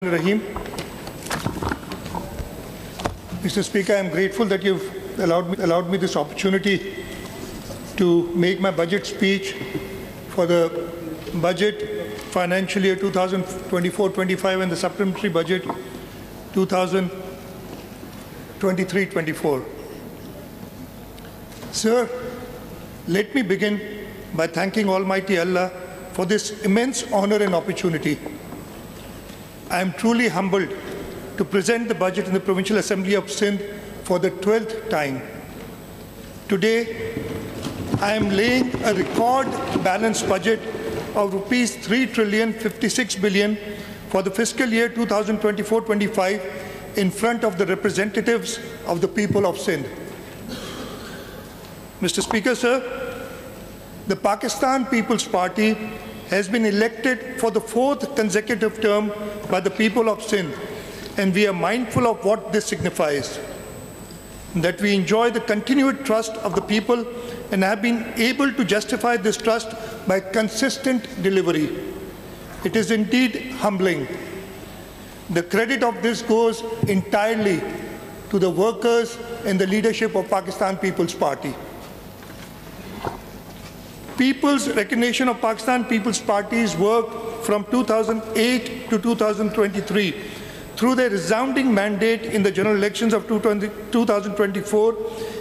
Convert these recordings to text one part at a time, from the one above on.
Rahim. Mr. Speaker, I am grateful that you've allowed me this opportunity to make my budget speech for the budget financial year 2024-25 and the supplementary budget 2023-24. Sir, let me begin by thanking Almighty Allah for this immense honor and opportunity. I am truly humbled to present the budget in the Provincial Assembly of Sindh for the 12th time. Today, I am laying a record balanced budget of Rs 3,056 billion for the fiscal year 2024-25 in front of the representatives of the people of Sindh. Mr. Speaker, sir, the Pakistan People's Party has been elected for the 4th consecutive term by the people of Sindh, and we are mindful of what this signifies, that we enjoy the continued trust of the people and have been able to justify this trust by consistent delivery. It is indeed humbling. The credit of this goes entirely to the workers and the leadership of Pakistan People's Party. People's recognition of Pakistan People's Party's work from 2008 to 2023 through their resounding mandate in the general elections of 2024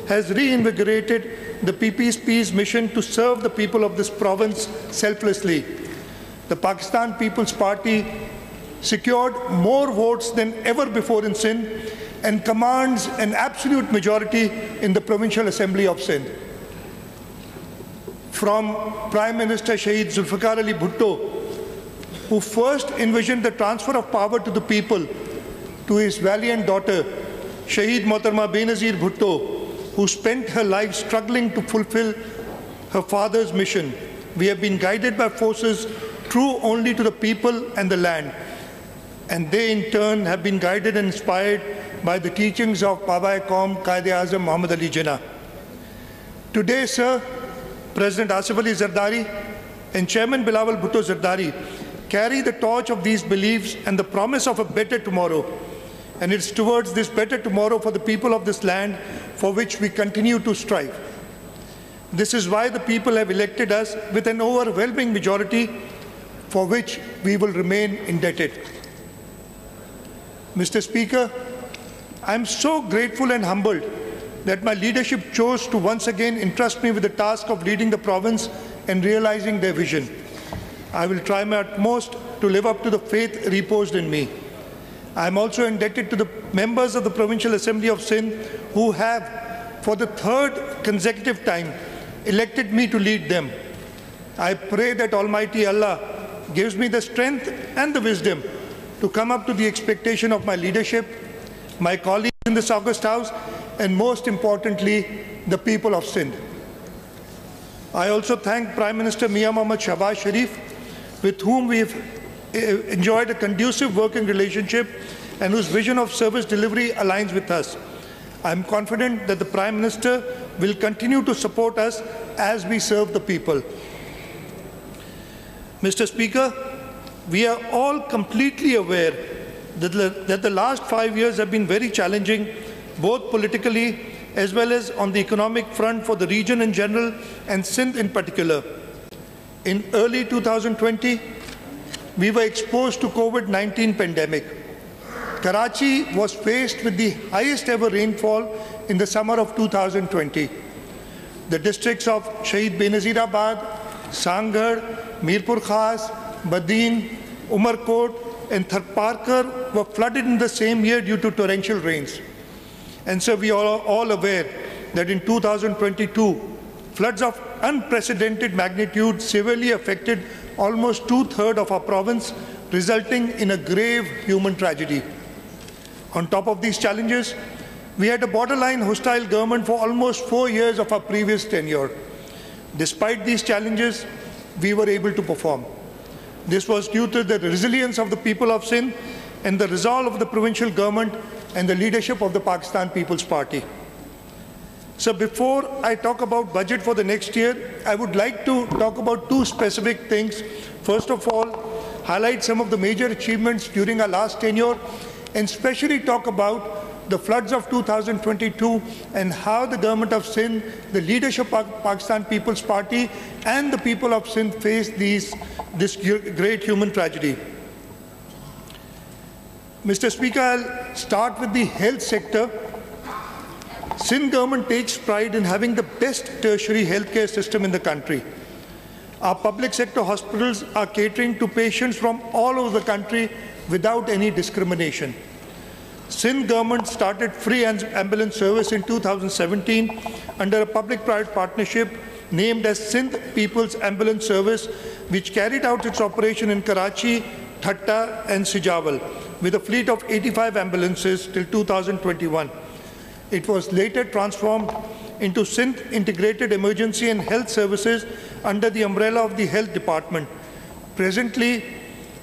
has reinvigorated the PPP's mission to serve the people of this province selflessly. The Pakistan People's Party secured more votes than ever before in Sindh and commands an absolute majority in the Provincial Assembly of Sindh. From Prime Minister Shahid Zulfikar Ali Bhutto, who first envisioned the transfer of power to the people, to his valiant daughter, Shahid Mohtarma Benazir Bhutto, who spent her life struggling to fulfill her father's mission. We have been guided by forces true only to the people and the land, and they in turn have been guided and inspired by the teachings of Baba-e-Qaum Quaid-e-Azam Muhammad Ali Jinnah. Today, sir, President Asif Ali Zardari and Chairman Bilawal Bhutto Zardari carry the torch of these beliefs and the promise of a better tomorrow. And it's towards this better tomorrow for the people of this land for which we continue to strive. This is why the people have elected us with an overwhelming majority for which we will remain indebted. Mr. Speaker, I am so grateful and humbled that my leadership chose to once again entrust me with the task of leading the province and realizing their vision. I will try my utmost to live up to the faith reposed in me. I am also indebted to the members of the Provincial Assembly of Sindh who have, for the 3rd consecutive time, elected me to lead them. I pray that Almighty Allah gives me the strength and the wisdom to come up to the expectation of my leadership, my colleagues in this august house, and most importantly, the people of Sindh. I also thank Prime Minister Mian Mohammad Shahbaz Sharif, with whom we have enjoyed a conducive working relationship and whose vision of service delivery aligns with us. I am confident that the Prime Minister will continue to support us as we serve the people. Mr. Speaker, we are all completely aware that the last 5 years have been very challenging, both politically as well as on the economic front for the region in general and Sindh in particular. In early 2020, we were exposed to COVID-19 pandemic. Karachi was faced with the highest ever rainfall in the summer of 2020. The districts of Shahid Benazirabad, Sangad, Mirpur Khas, Badin, Umarkot and Tharparkar were flooded in the same year due to torrential rains. And so we are all aware that in 2022, floods of unprecedented magnitude severely affected almost 2/3 of our province, resulting in a grave human tragedy. On top of these challenges, we had a borderline hostile government for almost 4 years of our previous tenure. Despite these challenges, we were able to perform. This was due to the resilience of the people of Sindh and the resolve of the provincial government and the leadership of the Pakistan People's Party. So before I talk about budget for the next year, I would like to talk about two specific things. First of all, highlight some of the major achievements during our last tenure, and especially talk about the floods of 2022 and how the government of Sindh, the leadership of Pakistan People's Party, and the people of Sindh faced this great human tragedy. Mr. Speaker, I'll start with the health sector. Sindh government takes pride in having the best tertiary healthcare system in the country. Our public sector hospitals are catering to patients from all over the country without any discrimination. Sindh government started free ambulance service in 2017 under a public-private partnership named as Sindh People's Ambulance Service, which carried out its operation in Karachi, Thatta and Sijawal with a fleet of 85 ambulances till 2021. It was later transformed into Sindh Integrated Emergency and Health Services under the umbrella of the Health Department. Presently,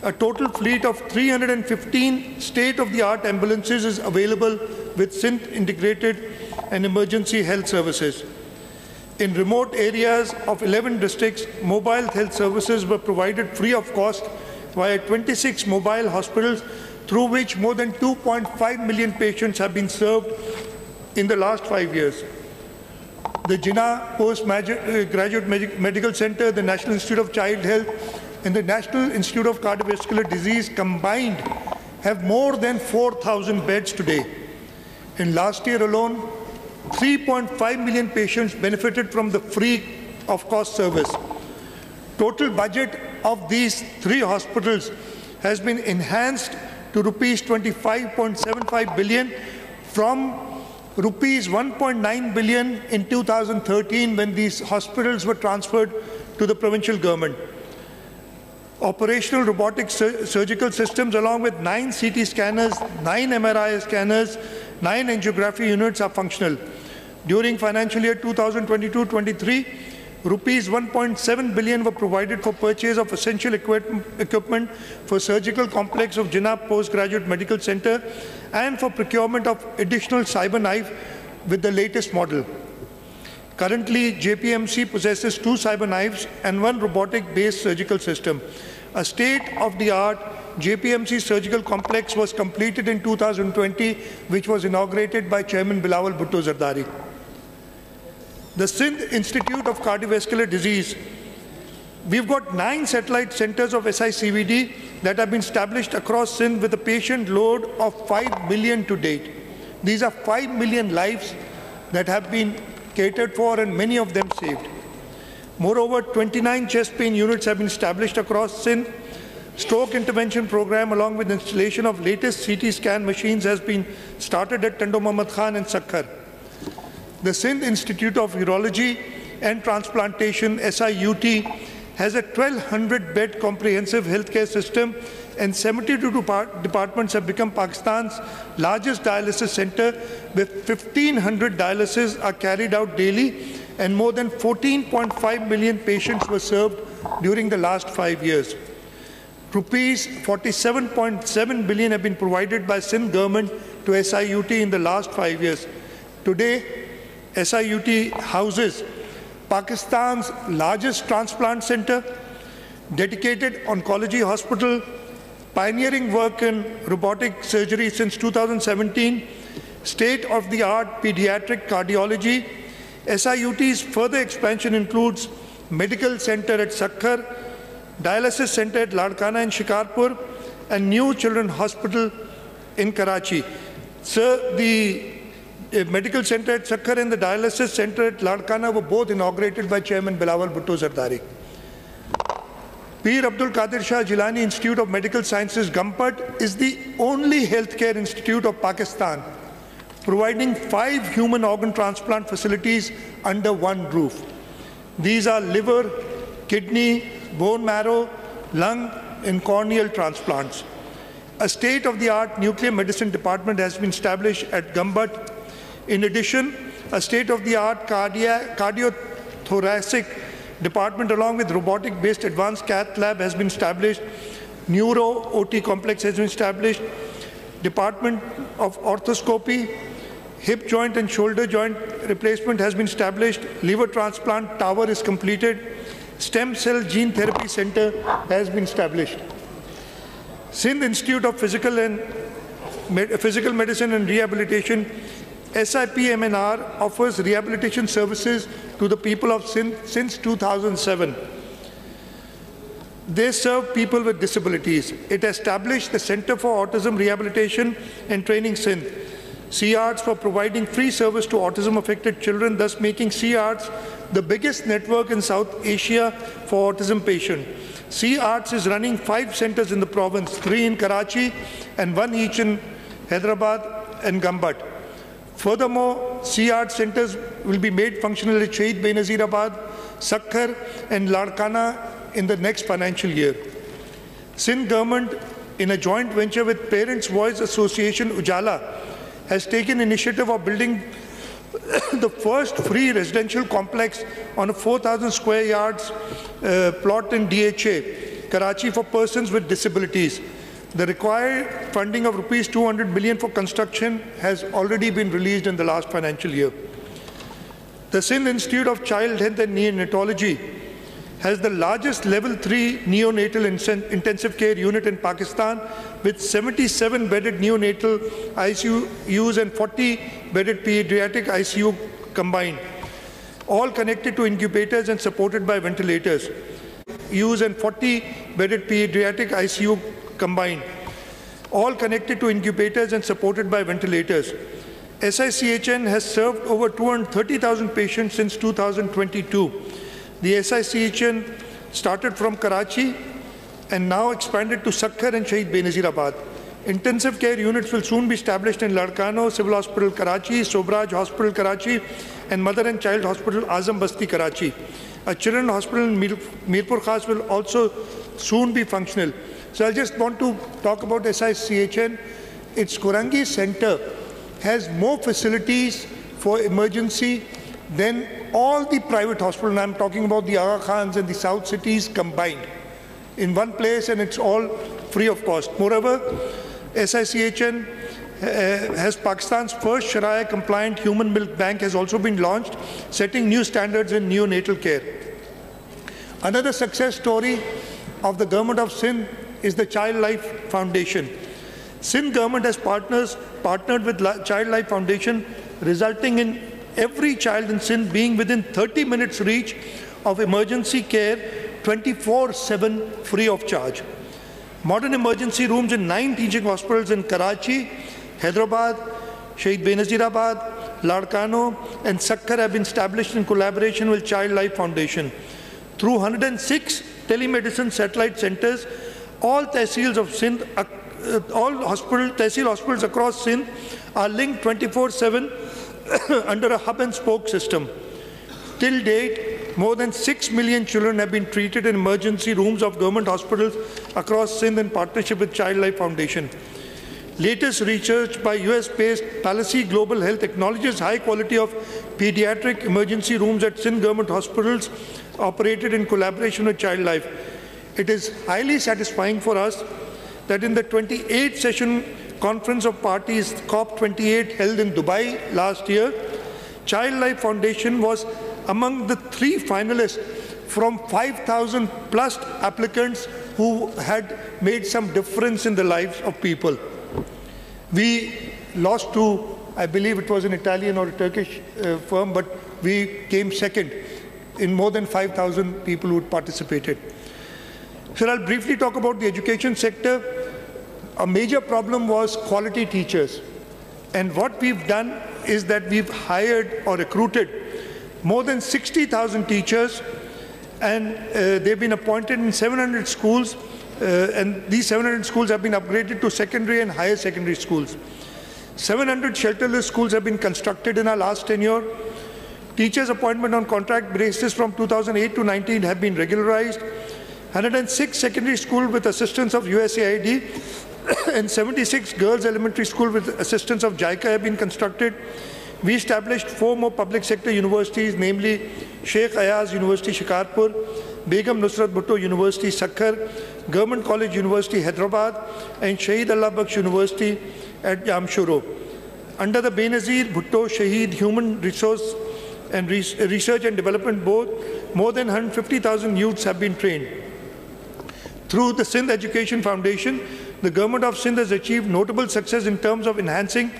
a total fleet of 315 state-of-the-art ambulances is available with Sindh Integrated and Emergency Health Services. In remote areas of 11 districts, mobile health services were provided free of cost via 26 mobile hospitals, through which more than 2.5 million patients have been served in the last 5 years. The Jinnah Postgraduate Medical Center, the National Institute of Child Health, and the National Institute of Cardiovascular Disease combined have more than 4,000 beds today. In last year alone, 3.5 million patients benefited from the free of cost service. Total budget of these 3 hospitals has been enhanced to rupees 25.75 billion from rupees 1.9 billion in 2013 when these hospitals were transferred to the provincial government. Operational robotic surgical systems along with 9 CT scanners, 9 MRI scanners, 9 angiography units are functional. During financial year 2022-23, rupees 1.7 billion were provided for purchase of essential equipment for surgical complex of Jinnah Postgraduate Medical Center and for procurement of additional cyber knife with the latest model. Currently, JPMC possesses 2 cyber knives and 1 robotic-based surgical system. A state-of-the-art JPMC surgical complex was completed in 2020, which was inaugurated by Chairman Bilawal Bhutto Zardari. The Sindh Institute of Cardiovascular Disease. We've got 9 satellite centers of SICVD that have been established across Sindh with a patient load of 5 million to date. These are 5 million lives that have been catered for and many of them saved. Moreover, 29 chest pain units have been established across Sindh. Stroke intervention program along with installation of latest CT scan machines has been started at Tando Muhammad Khan and Sakkar. The Sindh Institute of Urology and Transplantation, SIUT, has a 1,200-bed comprehensive healthcare system, and 72 departments have become Pakistan's largest dialysis center, with 1,500 dialysis are carried out daily, and more than 14.5 million patients were served during the last 5 years. Rupees 47.7 billion have been provided by Sindh government to SIUT in the last 5 years. Today, SIUT houses Pakistan's largest transplant center, dedicated oncology hospital, pioneering work in robotic surgery since 2017, state-of-the-art pediatric cardiology. SIUT's further expansion includes medical center at Sakkar, dialysis center at Ladkana and Shikarpur, and new children's hospital in Karachi. Sir, the medical center at Sakkar and the dialysis center at Ladkana were both inaugurated by Chairman Bilawal Bhutto Zardari. Peer Abdul Qadir Shah Jilani Institute of Medical Sciences, Gampat, is the only healthcare institute of Pakistan providing 5 human organ transplant facilities under one roof. These are liver, kidney, bone marrow, lung, and corneal transplants. A state-of-the-art nuclear medicine department has been established at Gambat. In addition, a state-of-the-art cardiothoracic department along with robotic-based advanced cath lab has been established. Neuro-OT complex has been established. Department of orthoscopy, hip joint and shoulder joint replacement has been established. Liver transplant tower is completed. Stem cell gene therapy center has been established. Sindh Institute of Physical Medicine and Rehabilitation, SIPMNR, offers rehabilitation services to the people of Sindh since 2007. They serve people with disabilities. It established the Center for Autism Rehabilitation and Training Sindh, C-Arts, for providing free service to autism-affected children, thus making C-Arts the biggest network in South Asia for autism patients. C-Arts is running 5 centers in the province, 3 in Karachi and 1 each in Hyderabad and Gambat. Furthermore, C-Arts centers will be made functional at Shahid Benazirabad, Sakhar and Larkana in the next financial year. Sindh government, in a joint venture with Parents' Voice Association Ujala, has taken initiative of building the first free residential complex on a 4,000 square yards plot in DHA, Karachi, for persons with disabilities. The required funding of rupees 200 million for construction has already been released in the last financial year. The Sindh Institute of Child Health and Neonatology has the largest level 3 neonatal intensive care unit in Pakistan, with 77 bedded neonatal ICUs and 40 bedded pediatric ICU combined, all connected to incubators and supported by ventilators. ICUs and 40 bedded pediatric ICU combined, all connected to incubators and supported by ventilators. SICHN has served over 230,000 patients since 2022. The SICHN started from Karachi and now expanded to Sakhar and Shahid Benazirabad. Intensive care units will soon be established in Ladkano Civil Hospital, Karachi, Sobraj Hospital, Karachi, and Mother and Child Hospital, Azam Basti, Karachi. A children's hospital in Mirpur Khas will also soon be functional. So I just want to talk about SICHN. Its Kurangi Center has more facilities for emergency than all the private hospitals, and I'm talking about the Aga Khans and the South cities combined, in one place, and it's all free of cost. Moreover, SICHN has Pakistan's first Sharia-compliant human milk bank has also been launched, setting new standards in neonatal care. Another success story of the government of Sindh is the Child Life Foundation. Sindh government has partnered with Child Life Foundation, resulting in every child in Sindh being within 30 minutes reach of emergency care 24/7 free of charge. Modern emergency rooms in 9 teaching hospitals in Karachi, Hyderabad, Shahid Benazirabad, Ladkano and Sakhar have been established in collaboration with Child Life Foundation. Through 106 telemedicine satellite centers, all tehsils of Sindh, tehsil hospitals across Sindh are linked 24/7 under a hub and spoke system. Till date, more than 6 million children have been treated in emergency rooms of government hospitals across Sindh in partnership with Child Life Foundation. Latest research by US-based Policy Global Health acknowledges high quality of pediatric emergency rooms at Sindh government hospitals operated in collaboration with Child Life. It is highly satisfying for us that in the 28th session Conference of Parties COP28 held in Dubai last year, Child Life Foundation was among the 3 finalists from 5,000 plus applicants who had made some difference in the lives of people. We lost to, I believe it was an Italian or a Turkish firm, but we came second in more than 5,000 people who participated. So I'll briefly talk about the education sector. A major problem was quality teachers. And what we've done is that we've hired or recruited more than 60,000 teachers, and they've been appointed in 700 schools, and these 700 schools have been upgraded to secondary and higher secondary schools. 700 shelterless schools have been constructed in our last tenure. Teachers' appointment on contract basis from 2008 to 19 have been regularized. 106 secondary schools with assistance of USAID and 76 girls elementary schools with assistance of JICA have been constructed. We established 4 more public sector universities, namely Sheikh Ayaz University, Shikarpur, Begum Nusrat Bhutto University, Sakhar, Government College University, Hyderabad, and Shahid Allah Bakhsh University at Jamshoro. Under the Benazir Bhutto Shahid Human Resource and Research and Development Board, more than 150,000 youths have been trained. Through the Sindh Education Foundation, the Government of Sindh has achieved notable success in terms of enhancing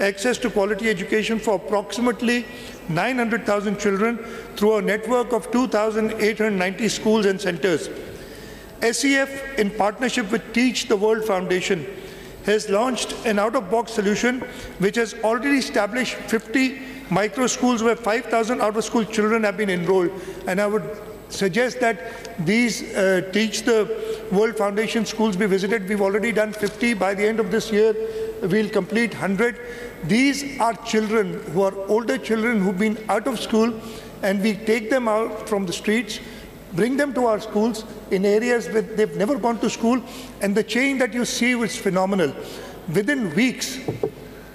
access to quality education for approximately 900,000 children through a network of 2,890 schools and centers. SEF, in partnership with Teach the World Foundation, has launched an out-of-box solution which has already established 50 micro schools where 5,000 out-of-school children have been enrolled. And I would suggest that these Teach the World Foundation schools be visited. We've already done 50. By the end of this year, we'll complete 100. These are children who are older children who've been out of school, and we take them out from the streets, bring them to our schools in areas where they've never gone to school, and the change that you see is phenomenal. Within weeks,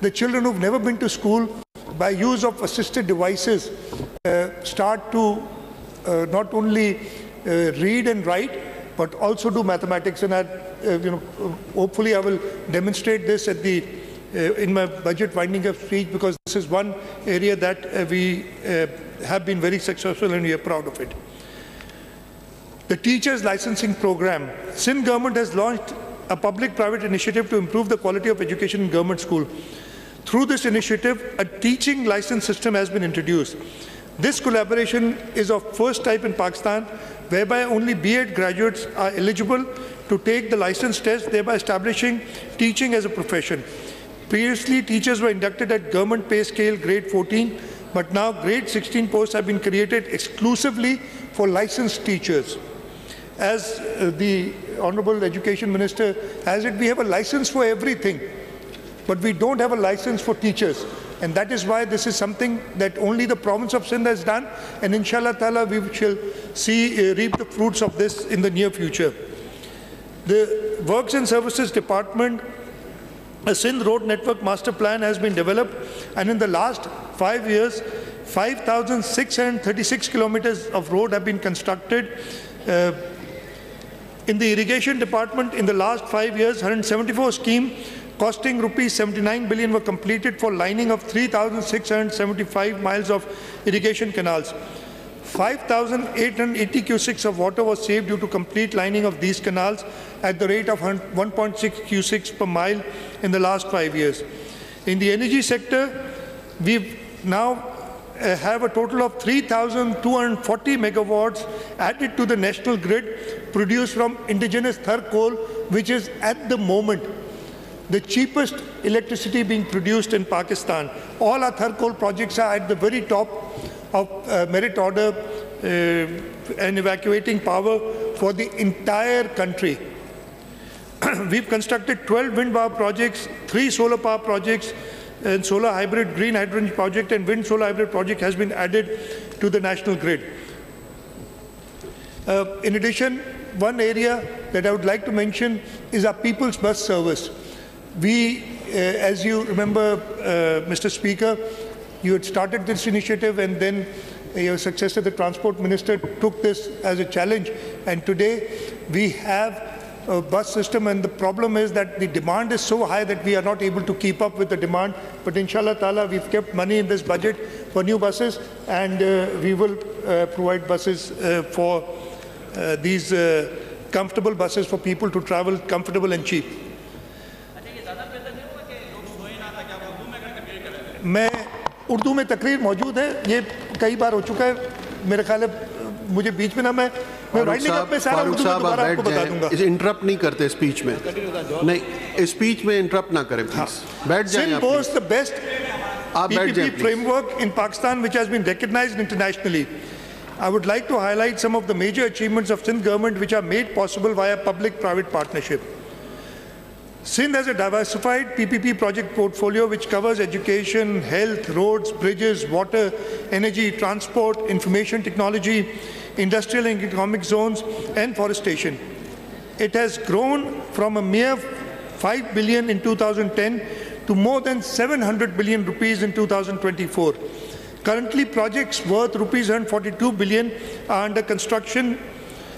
the children who've never been to school, by use of assisted devices, start to not only read and write, but also do mathematics. And hopefully I will demonstrate this at the in my budget winding up speech, because this is one area that we have been very successful and we are proud of it. The teachers licensing program. Sindh government has launched a public-private initiative to improve the quality of education in government school. Through this initiative, a teaching license system has been introduced. This collaboration is of first type in Pakistan, whereby only B.Ed graduates are eligible to take the license test, thereby establishing teaching as a profession. Previously, teachers were inducted at government pay scale grade 14, but now grade 16 posts have been created exclusively for licensed teachers. As the Honorable Education Minister has it, we have a license for everything, but we don't have a license for teachers. And that is why this is something that only the province of Sindh has done, and inshallah ta'ala we shall see reap the fruits of this in the near future. The Works and Services Department, a Sindh Road Network Master Plan has been developed, and in the last 5 years, 5,636 kilometers of road have been constructed. In the Irrigation Department, in the last 5 years, 174 schemes costing rupees 79 billion were completed for lining of 3,675 miles of irrigation canals. 5,880 cusics of water was saved due to complete lining of these canals at the rate of 1.6 cusics per mile in the last 5 years. In the energy sector, we now have a total of 3,240 megawatts added to the national grid produced from indigenous Thar coal, which is at the moment the cheapest electricity being produced in Pakistan. All our Thar coal projects are at the very top of merit order and evacuating power for the entire country. We've constructed 12 wind power projects, 3 solar power projects, and solar hybrid green hydrogen project and wind solar hybrid project has been added to the national grid. In addition, one area that I would like to mention is our people's bus service. We, as you remember, Mr. Speaker, you had started this initiative, and then your successor, the Transport Minister, took this as a challenge. And today we have a bus system, and the problem is that the demand is so high that we are not able to keep up with the demand. But inshallah ta'ala, we've kept money in this budget for new buses, and we will provide buses for these comfortable buses for people to travel comfortable and cheap. मैं उर्दू में तकरीर मौजूद है, ये कई बार हो चुका है, मेरे ख्याल है मुझे बीच में ना मैं वाइंडिंग अप में सारा उर्दू में दोबारा आपको बता दूंगा। इसे इंटरप्ट नहीं करते स्पीच में, नहीं स्पीच में इंटरप्ट ना करें प्लीज, बैठ जाएं आप। Sindh the best PPP framework in Pakistan which has been recognized internationally. I would like to highlight some of the major achievements of Sindh government which are made possible via public-private partnership. Sindh has a diversified PPP project portfolio which covers education, health, roads, bridges, water, energy, transport, information technology, industrial and economic zones, and forestation. It has grown from a mere 5 billion in 2010 to more than 700 billion rupees in 2024. Currently, projects worth rupees 142 billion are under construction,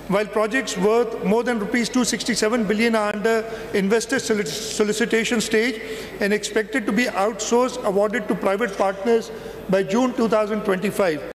while projects worth more than rupees 267 billion are under investor solicitation stage and expected to be outsourced, awarded to private partners by June 2025.